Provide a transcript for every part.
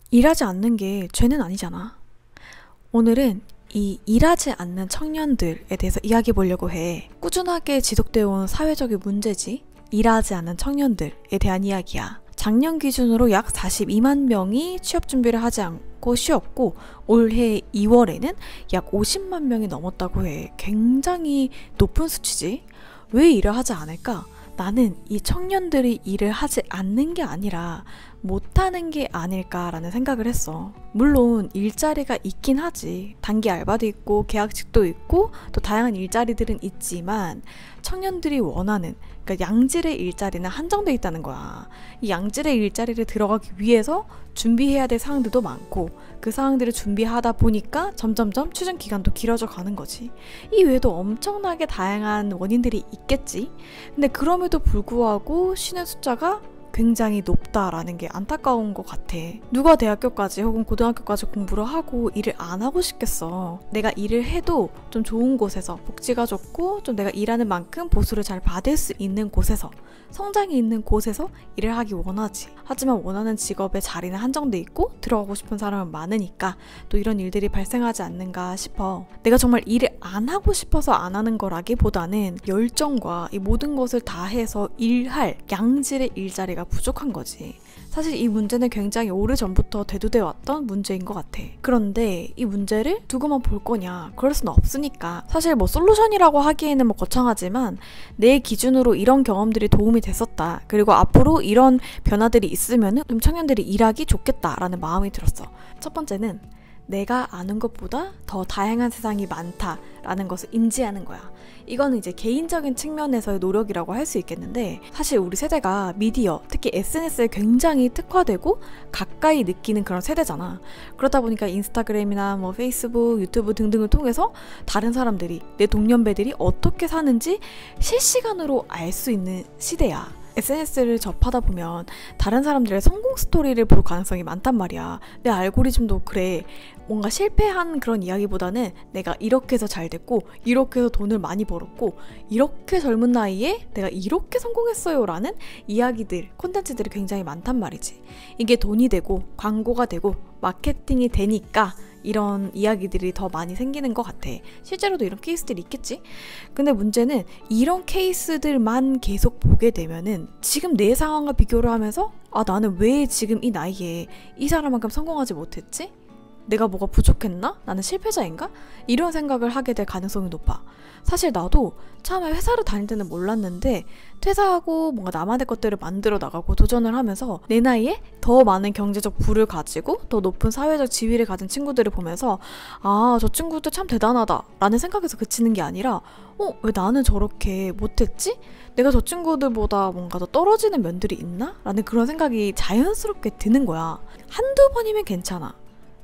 일하지 않는 게 죄는 아니잖아. 오늘은 이 일하지 않는 청년들에 대해서 이야기해 보려고 해. 꾸준하게 지속되어 온 사회적인 문제지. 일하지 않는 청년들에 대한 이야기야. 작년 기준으로 약 42만 명이 취업 준비를 하지 않고 쉬었고 올해 2월에는 약 50만 명이 넘었다고 해. 굉장히 높은 수치지. 왜 일을 하지 않을까? 나는 이 청년들이 일을 하지 않는 게 아니라 못하는 게 아닐까라는 생각을 했어. 물론 일자리가 있긴 하지. 단기 알바도 있고 계약직도 있고 또 다양한 일자리들은 있지만 청년들이 원하는, 그러니까 양질의 일자리는 한정돼 있다는 거야. 이 양질의 일자리를 들어가기 위해서 준비해야 될 사항들도 많고 그 사항들을 준비하다 보니까 점점점 추진 기간도 길어져 가는 거지. 이 외에도 엄청나게 다양한 원인들이 있겠지. 근데 그럼에도 불구하고 쉬는 숫자가 굉장히 높다라는 게 안타까운 것 같아. 누가 대학교까지 혹은 고등학교까지 공부를 하고 일을 안 하고 싶겠어. 내가 일을 해도 좀 좋은 곳에서, 복지가 좋고 좀 내가 일하는 만큼 보수를 잘 받을 수 있는 곳에서, 성장이 있는 곳에서 일을 하기 원하지. 하지만 원하는 직업의 자리는 한정돼 있고 들어가고 싶은 사람은 많으니까 또 이런 일들이 발생하지 않는가 싶어. 내가 정말 일을 안 하고 싶어서 안 하는 거라기보다는 열정과 이 모든 것을 다 해서 일할 양질의 일자리가 부족한 거지. 사실 이 문제는 굉장히 오래전부터 대두되어 왔던 문제인 것 같아. 그런데 이 문제를 두고만 볼 거냐? 그럴 수는 없으니까. 사실 뭐 솔루션이라고 하기에는 뭐 거창하지만 내 기준으로 이런 경험들이 도움이 됐었다. 그리고 앞으로 이런 변화들이 있으면은 좀 청년들이 일하기 좋겠다라는 마음이 들었어. 첫 번째는 내가 아는 것보다 더 다양한 세상이 많다라는 것을 인지하는 거야. 이거는 이제 개인적인 측면에서의 노력이라고 할 수 있겠는데, 사실 우리 세대가 미디어, 특히 SNS에 굉장히 특화되고 가까이 느끼는 그런 세대잖아. 그러다 보니까 인스타그램이나 뭐 페이스북, 유튜브 등등을 통해서 다른 사람들이, 내 동년배들이 어떻게 사는지 실시간으로 알 수 있는 시대야. SNS를 접하다 보면 다른 사람들의 성공 스토리를 볼 가능성이 많단 말이야. 내 알고리즘도 그래. 뭔가 실패한 그런 이야기보다는 내가 이렇게 해서 잘 됐고 이렇게 해서 돈을 많이 벌었고 이렇게 젊은 나이에 내가 이렇게 성공했어요 라는 이야기들, 콘텐츠들이 굉장히 많단 말이지. 이게 돈이 되고 광고가 되고 마케팅이 되니까 이런 이야기들이 더 많이 생기는 것 같아. 실제로도 이런 케이스들이 있겠지? 근데 문제는 이런 케이스들만 계속 보게 되면은 지금 내 상황과 비교를 하면서 나는 왜 지금 이 나이에 이 사람만큼 성공하지 못했지? 내가 뭐가 부족했나? 나는 실패자인가? 이런 생각을 하게 될 가능성이 높아. 사실 나도 처음에 회사를 다닐 때는 몰랐는데 퇴사하고 뭔가 나만의 것들을 만들어 나가고 도전을 하면서 내 나이에 더 많은 경제적 부를 가지고 더 높은 사회적 지위를 가진 친구들을 보면서 저 친구들 참 대단하다 라는 생각에서 그치는 게 아니라 왜 나는 저렇게 못했지? 내가 저 친구들보다 뭔가 더 떨어지는 면들이 있나? 라는 그런 생각이 자연스럽게 드는 거야. 한두 번이면 괜찮아.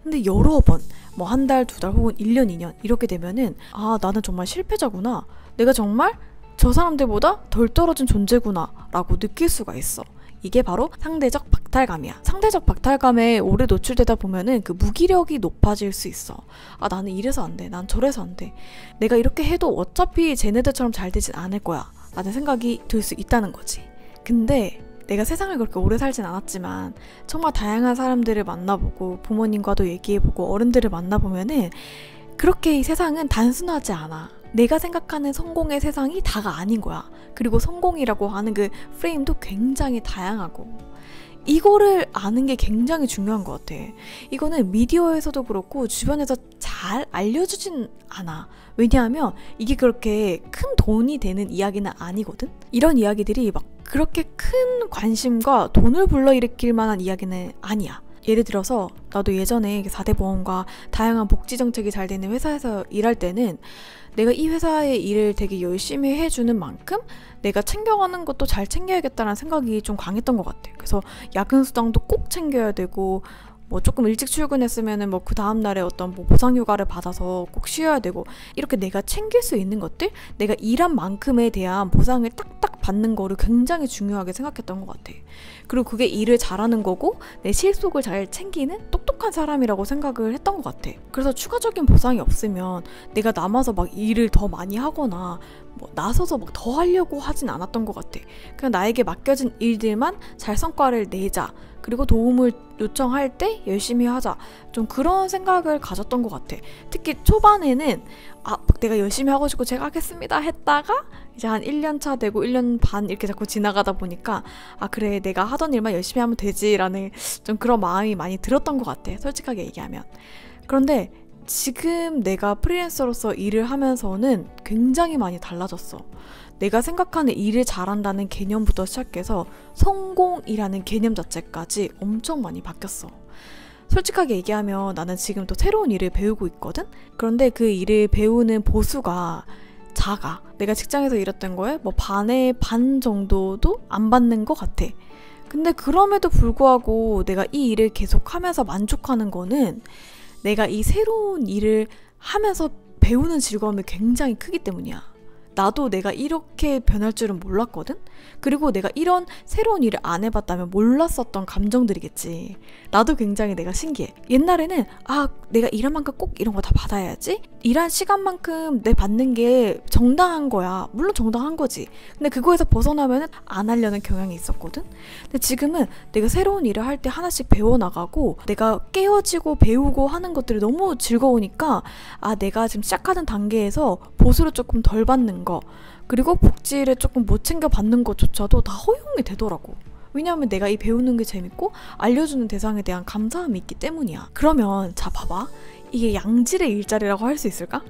근데 여러 번, 뭐 한 달, 두 달 혹은 1년, 2년 이렇게 되면은 나는 정말 실패자구나. 내가 정말 저 사람들보다 덜 떨어진 존재구나 라고 느낄 수가 있어. 이게 바로 상대적 박탈감이야. 상대적 박탈감에 오래 노출되다 보면은 그 무기력이 높아질 수 있어. 나는 이래서 안 돼. 난 저래서 안 돼. 내가 이렇게 해도 어차피 쟤네들처럼 잘 되진 않을 거야 라는 생각이 들 수 있다는 거지. 근데 내가 세상을 그렇게 오래 살진 않았지만 정말 다양한 사람들을 만나보고 부모님과도 얘기해보고 어른들을 만나보면은 그렇게 이 세상은 단순하지 않아. 내가 생각하는 성공의 세상이 다가 아닌 거야. 그리고 성공이라고 하는 그 프레임도 굉장히 다양하고 이거를 아는 게 굉장히 중요한 것 같아. 이거는 미디어에서도 그렇고 주변에서 잘 알려주진 않아. 왜냐하면 이게 그렇게 큰 돈이 되는 이야기는 아니거든. 이런 이야기들이 막 그렇게 큰 관심과 돈을 불러일으킬 만한 이야기는 아니야. 예를 들어서 나도 예전에 4대 보험과 다양한 복지 정책이 잘 되는 회사에서 일할 때는 내가 이 회사의 일을 되게 열심히 해주는 만큼 내가 챙겨가는 것도 잘 챙겨야겠다는 생각이 좀 강했던 것 같아. 그래서 야근 수당도 꼭 챙겨야 되고 뭐 조금 일찍 출근했으면은 뭐 그 다음날에 어떤 뭐 보상휴가를 받아서 꼭 쉬어야 되고 이렇게 내가 챙길 수 있는 것들, 내가 일한 만큼에 대한 보상을 딱딱 받는 거를 굉장히 중요하게 생각했던 것 같아. 그리고 그게 일을 잘하는 거고 내 실속을 잘 챙기는 똑똑한 사람이라고 생각을 했던 것 같아. 그래서 추가적인 보상이 없으면 내가 남아서 막 일을 더 많이 하거나 뭐 나서서 막 더 하려고 하진 않았던 것 같아. 그냥 나에게 맡겨진 일들만 잘 성과를 내자. 그리고 도움을 요청할 때 열심히 하자. 좀 그런 생각을 가졌던 것 같아. 특히 초반에는 내가 열심히 하고 싶고 제가 하겠습니다 했다가 이제 한 1년 차 되고 1년 반 이렇게 자꾸 지나가다 보니까 그래 내가 하던 일만 열심히 하면 되지라는 좀 그런 마음이 많이 들었던 것 같아. 솔직하게 얘기하면. 그런데 지금 내가 프리랜서로서 일을 하면서는 굉장히 많이 달라졌어. 내가 생각하는 일을 잘한다는 개념부터 시작해서 성공이라는 개념 자체까지 엄청 많이 바뀌었어. 솔직하게 얘기하면 나는 지금 또 새로운 일을 배우고 있거든? 그런데 그 일을 배우는 보수가 작아. 내가 직장에서 일했던 거에 뭐 반의 반 정도도 안 받는 것 같아. 근데 그럼에도 불구하고 내가 이 일을 계속하면서 만족하는 거는 내가 이 새로운 일을 하면서 배우는 즐거움이 굉장히 크기 때문이야. 나도 내가 이렇게 변할 줄은 몰랐거든? 그리고 내가 이런 새로운 일을 안 해봤다면 몰랐었던 감정들이겠지. 나도 굉장히 내가 신기해. 옛날에는 내가 일한 만큼 꼭 이런 거 다 받아야지? 일한 시간만큼 내 받는 게 정당한 거야. 물론 정당한 거지. 근데 그거에서 벗어나면 안 하려는 경향이 있었거든? 근데 지금은 내가 새로운 일을 할 때 하나씩 배워나가고 내가 깨어지고 배우고 하는 것들이 너무 즐거우니까 내가 지금 시작하는 단계에서 보수를 조금 덜 받는 거 그리고 복지를 조금 못 챙겨 받는 것조차도 다 허용이 되더라고. 왜냐하면 내가 이 배우는 게 재밌고 알려주는 대상에 대한 감사함이 있기 때문이야. 그러면 자 봐봐. 이게 양질의 일자리라고 할 수 있을까?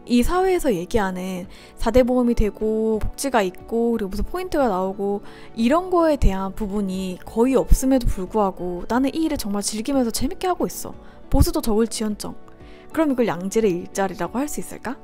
이 사회에서 얘기하는 4대 보험이 되고 복지가 있고 그리고 무슨 포인트가 나오고 이런 거에 대한 부분이 거의 없음에도 불구하고 나는 이 일을 정말 즐기면서 재밌게 하고 있어. 보수도 적을지언정. 그럼 이걸 양질의 일자리라고 할 수 있을까?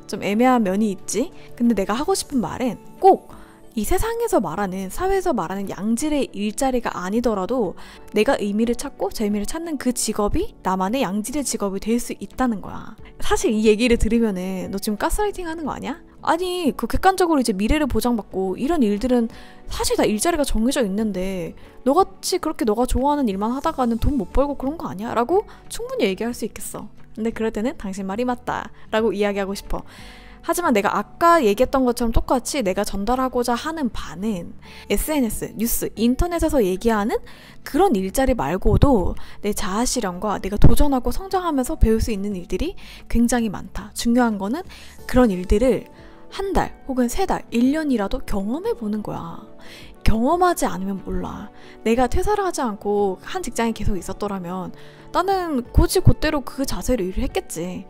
좀 애매한 면이 있지. 근데 내가 하고 싶은 말은 꼭 이 세상에서 말하는 사회에서 말하는 양질의 일자리가 아니더라도 내가 의미를 찾고 재미를 찾는 그 직업이 나만의 양질의 직업이 될 수 있다는 거야. 사실 이 얘기를 들으면은 너 지금 가스라이팅 하는 거 아니야? 아니 그 객관적으로 이제 미래를 보장받고 이런 일들은 사실 다 일자리가 정해져 있는데 너같이 그렇게 너가 좋아하는 일만 하다가는 돈 못 벌고 그런 거 아니야? 라고 충분히 얘기할 수 있겠어. 근데 그럴 때는 당신 말이 맞다 라고 이야기하고 싶어. 하지만 내가 아까 얘기했던 것처럼 똑같이 내가 전달하고자 하는 바는 SNS, 뉴스, 인터넷에서 얘기하는 그런 일자리 말고도 내 자아실현과 내가 도전하고 성장하면서 배울 수 있는 일들이 굉장히 많다. 중요한 거는 그런 일들을 한 달 혹은 3달, 1년이라도 경험해보는 거야. 경험하지 않으면 몰라. 내가 퇴사를 하지 않고 한 직장에 계속 있었더라면 나는 곧이 곧대로 그 자세로 일을 했겠지.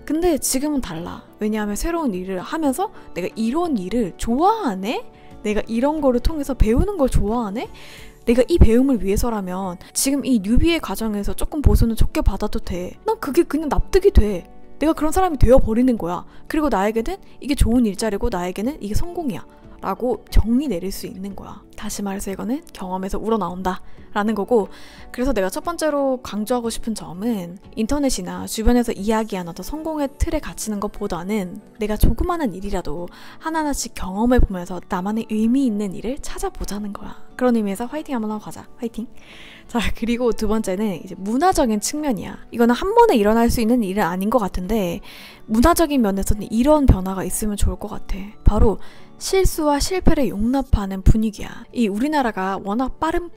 근데 지금은 달라. 왜냐하면 새로운 일을 하면서 내가 이런 일을 좋아하네? 내가 이런 거를 통해서 배우는 걸 좋아하네? 내가 이 배움을 위해서라면 지금 이 뉴비의 과정에서 조금 보수는 좋게 받아도 돼. 난 그게 그냥 납득이 돼. 내가 그런 사람이 되어버리는 거야. 그리고 나에게는 이게 좋은 일자리고 나에게는 이게 성공이야 라고 정의 내릴 수 있는 거야. 다시 말해서 이거는 경험에서 우러나온다 라는 거고, 그래서 내가 첫 번째로 강조하고 싶은 점은 인터넷이나 주변에서 이야기하는 어떤 성공의 틀에 갇히는 것보다는 내가 조그마한 일이라도 하나하나씩 경험해 보면서 나만의 의미 있는 일을 찾아보자는 거야. 그런 의미에서 화이팅 한번 하고 가자. 화이팅! 자, 그리고 두 번째는 이제 문화적인 측면이야. 이거는 한 번에 일어날 수 있는 일은 아닌 것 같은데 문화적인 면에서는 이런 변화가 있으면 좋을 것 같아. 바로 실수와 실패를 용납하는 분위기야. 이 우리나라가 워낙 빠름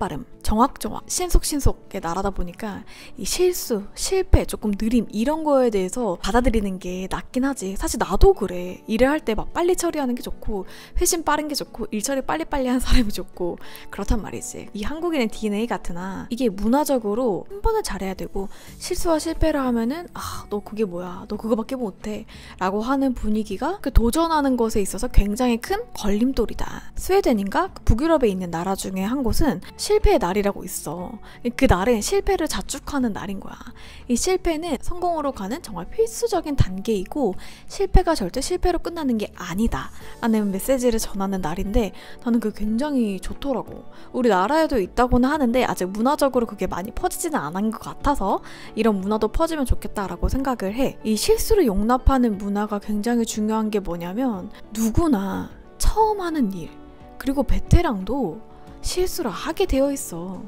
정확 신속의 나라다 보니까 이 실수, 실패, 조금 느림 이런 거에 대해서 받아들이는 게 낫긴 하지. 사실 나도 그래. 일을 할 때 막 빨리 처리하는 게 좋고 회신 빠른 게 좋고 일 처리 빨리빨리 하는 사람이 좋고 그렇단 말이지. 이 한국인의 DNA 같으나 이게 문화적으로 한 번을 잘해야 되고 실수와 실패를 하면은 너 그게 뭐야, 너 그거밖에 못해 라고 하는 분위기가 그 도전하는 것에 있어서 굉장히 큰 걸림돌이다. 스웨덴인가 북유럽에 있는 나라 중에 한 곳은 실패의 날이라고 있어. 그 날은 실패를 자축하는 날인 거야. 이 실패는 성공으로 가는 정말 필수적인 단계이고 실패가 절대 실패로 끝나는 게 아니다 라는 메시지를 전하는 날인데 나는 그게 굉장히 좋더라고. 우리나라에도 있다고는 하는데 아직 문화적으로 그게 많이 퍼지지는 않은 것 같아서 이런 문화도 퍼지면 좋겠다라고 생각을 해. 이 실수를 용납하는 문화가 굉장히 중요한 게 뭐냐면 누구나 처음 하는 일 그리고 베테랑도 실수를 하게 되어 있어.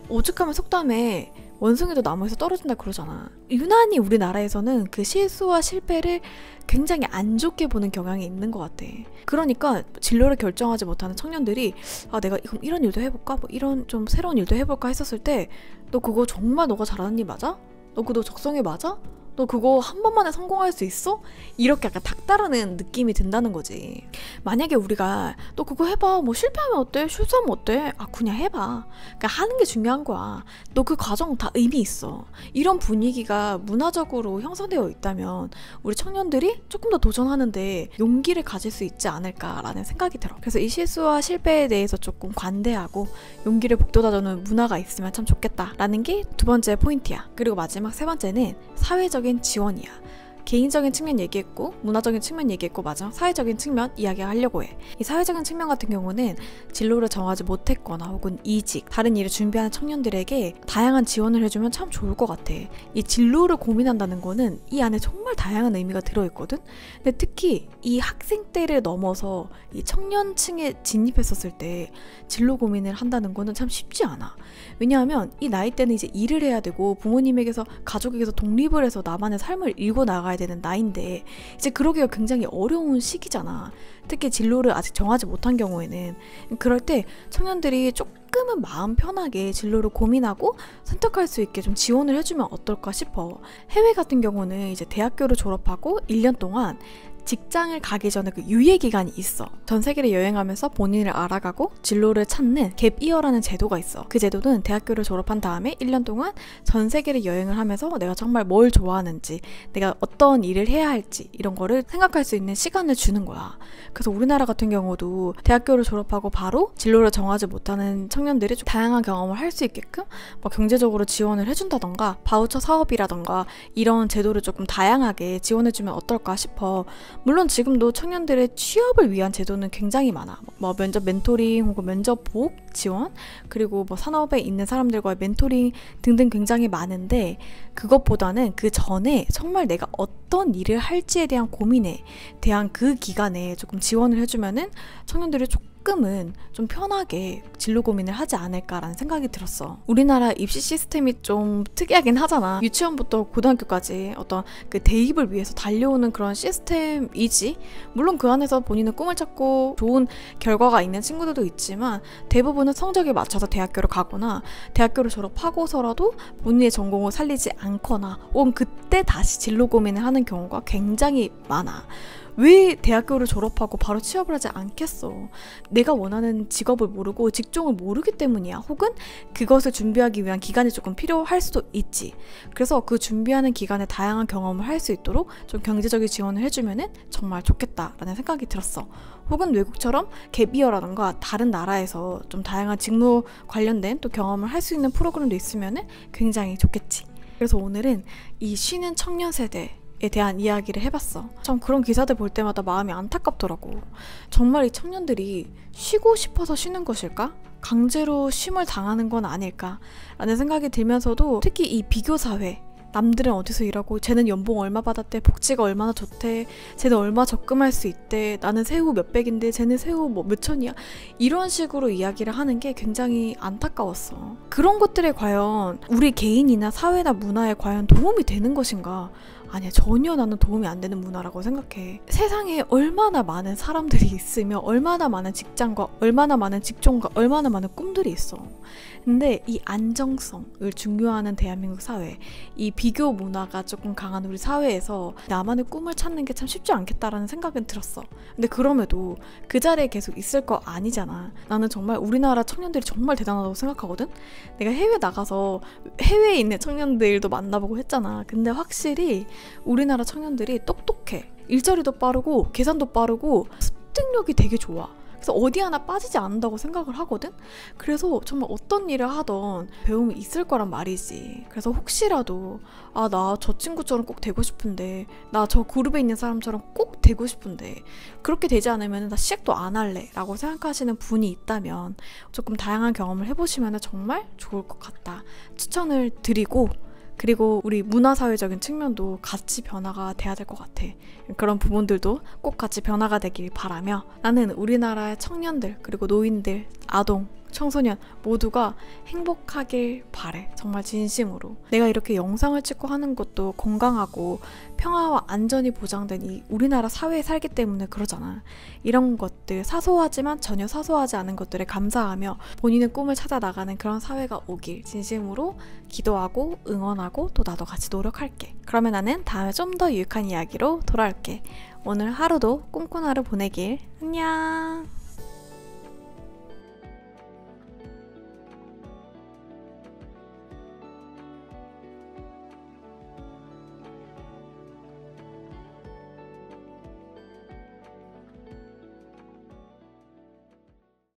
오죽하면 속담에 원숭이도 나무에서 떨어진다 그러잖아. 유난히 우리나라에서는 그 실수와 실패를 굉장히 안 좋게 보는 경향이 있는 것 같아. 그러니까 진로를 결정하지 못하는 청년들이 내가 이런 일도 해볼까? 뭐 이런 좀 새로운 일도 해볼까 했었을 때 너 그거 정말 너가 잘하는 일 맞아? 너 그거 적성에 맞아? 너 그거 한 번만에 성공할 수 있어? 이렇게 약간 닥다르는 느낌이 든다는 거지. 만약에 우리가 너 그거 해봐. 뭐 실패하면 어때? 실수하면 어때? 그냥 해봐. 그러니까 하는 게 중요한 거야. 너 그 과정 다 의미 있어. 이런 분위기가 문화적으로 형성되어 있다면 우리 청년들이 조금 더 도전하는데 용기를 가질 수 있지 않을까라는 생각이 들어. 그래서 이 실수와 실패에 대해서 조금 관대하고 용기를 북돋아주는 문화가 있으면 참 좋겠다라는 게 두 번째 포인트야. 그리고 마지막 세 번째는 사회적인 지원이야. 개인적인 측면 얘기했고 문화적인 측면 얘기했고 마지막 사회적인 측면 이야기하려고 해. 이 사회적인 측면 같은 경우는 진로를 정하지 못했거나 혹은 이직, 다른 일을 준비하는 청년들에게 다양한 지원을 해주면 참 좋을 것 같아. 이 진로를 고민한다는 거는 이 안에 정말 다양한 의미가 들어있거든. 근데 특히 이 학생 때를 넘어서 이 청년층에 진입했었을 때 진로 고민을 한다는 거는 참 쉽지 않아. 왜냐하면 이 나이 때는 이제 일을 해야 되고 부모님에게서 가족에게서 독립을 해서 나만의 삶을 일궈 나가야 되는 나이인데 이제 그러기가 굉장히 어려운 시기잖아. 특히 진로를 아직 정하지 못한 경우에는. 그럴 때 청년들이 조금은 마음 편하게 진로를 고민하고 선택할 수 있게 좀 지원을 해주면 어떨까 싶어. 해외 같은 경우는 이제 대학교를 졸업하고 1년 동안 직장을 가기 전에 그 유예 기간이 있어. 전 세계를 여행하면서 본인을 알아가고 진로를 찾는 갭이어라는 제도가 있어. 그 제도는 대학교를 졸업한 다음에 1년 동안 전 세계를 여행을 하면서 내가 정말 뭘 좋아하는지, 내가 어떤 일을 해야 할지 이런 거를 생각할 수 있는 시간을 주는 거야. 그래서 우리나라 같은 경우도 대학교를 졸업하고 바로 진로를 정하지 못하는 청년들이 좀 다양한 경험을 할 수 있게끔 뭐 경제적으로 지원을 해준다던가 바우처 사업이라던가 이런 제도를 조금 다양하게 지원해주면 어떨까 싶어. 물론 지금도 청년들의 취업을 위한 제도는 굉장히 많아. 뭐 면접 멘토링 혹은 면접 보호 지원, 그리고 뭐 산업에 있는 사람들과의 멘토링 등등 굉장히 많은데 그것보다는 그 전에 정말 내가 어떤 일을 할지에 대한 고민에 대한 그 기간에 조금 지원을 해주면은 청년들이 조금은 좀 편하게 진로 고민을 하지 않을까라는 생각이 들었어. 우리나라 입시 시스템이 좀 특이하긴 하잖아. 유치원부터 고등학교까지 어떤 그 대입을 위해서 달려오는 그런 시스템이지. 물론 그 안에서 본인의 꿈을 찾고 좋은 결과가 있는 친구들도 있지만 대부분은 성적에 맞춰서 대학교를 가거나 대학교를 졸업하고서라도 본인의 전공을 살리지 않거나 혹은 그때 다시 진로 고민을 하는 경우가 굉장히 많아. 왜 대학교를 졸업하고 바로 취업을 하지 않겠어? 내가 원하는 직업을 모르고 직종을 모르기 때문이야. 혹은 그것을 준비하기 위한 기간이 조금 필요할 수도 있지. 그래서 그 준비하는 기간에 다양한 경험을 할 수 있도록 좀 경제적인 지원을 해주면은 정말 좋겠다라는 생각이 들었어. 혹은 외국처럼 갭이어라던가 다른 나라에서 좀 다양한 직무 관련된 또 경험을 할 수 있는 프로그램도 있으면은 굉장히 좋겠지. 그래서 오늘은 이 쉬는 청년 세대 에 대한 이야기를 해봤어. 참 그런 기사들 볼 때마다 마음이 안타깝더라고. 정말 이 청년들이 쉬고 싶어서 쉬는 것일까? 강제로 쉼을 당하는 건 아닐까? 라는 생각이 들면서도 특히 이 비교사회, 남들은 어디서 일하고 쟤는 연봉 얼마 받았대, 복지가 얼마나 좋대, 쟤는 얼마 적금할 수 있대, 나는 세후 몇백인데 쟤는 세후 뭐 몇천이야, 이런 식으로 이야기를 하는 게 굉장히 안타까웠어. 그런 것들에 과연 우리 개인이나 사회나 문화에 과연 도움이 되는 것인가? 아니야, 전혀 나는 도움이 안 되는 문화라고 생각해. 세상에 얼마나 많은 사람들이 있으며 얼마나 많은 직장과 얼마나 많은 직종과 얼마나 많은 꿈들이 있어. 근데 이 안정성을 중요하는 대한민국 사회, 이 비교 문화가 조금 강한 우리 사회에서 나만의 꿈을 찾는 게 참 쉽지 않겠다라는 생각은 들었어. 근데 그럼에도 그 자리에 계속 있을 거 아니잖아. 나는 정말 우리나라 청년들이 정말 대단하다고 생각하거든. 내가 해외 나가서 해외에 있는 청년들도 만나보고 했잖아. 근데 확실히 우리나라 청년들이 똑똑해. 일자리도 빠르고 계산도 빠르고 습득력이 되게 좋아. 그래서 어디 하나 빠지지 않는다고 생각을 하거든. 그래서 정말 어떤 일을 하던 배움이 있을 거란 말이지. 그래서 혹시라도 나 저 친구처럼 꼭 되고 싶은데, 나 저 그룹에 있는 사람처럼 꼭 되고 싶은데 그렇게 되지 않으면 나 시작도 안 할래 라고 생각하시는 분이 있다면 조금 다양한 경험을 해보시면 정말 좋을 것 같다 추천을 드리고, 그리고 우리 문화사회적인 측면도 같이 변화가 돼야 될 것 같아. 그런 부분들도 꼭 같이 변화가 되길 바라며, 나는 우리나라의 청년들 그리고 노인들, 아동 청소년 모두가 행복하길 바래. 정말 진심으로. 내가 이렇게 영상을 찍고 하는 것도 건강하고 평화와 안전이 보장된 이 우리나라 사회에 살기 때문에 그러잖아. 이런 것들, 사소하지만 전혀 사소하지 않은 것들에 감사하며 본인의 꿈을 찾아 나가는 그런 사회가 오길 진심으로 기도하고 응원하고 또 나도 같이 노력할게. 그러면 나는 다음에 좀 더 유익한 이야기로 돌아올게. 오늘 하루도 꿈꾸는 하루 보내길. 안녕.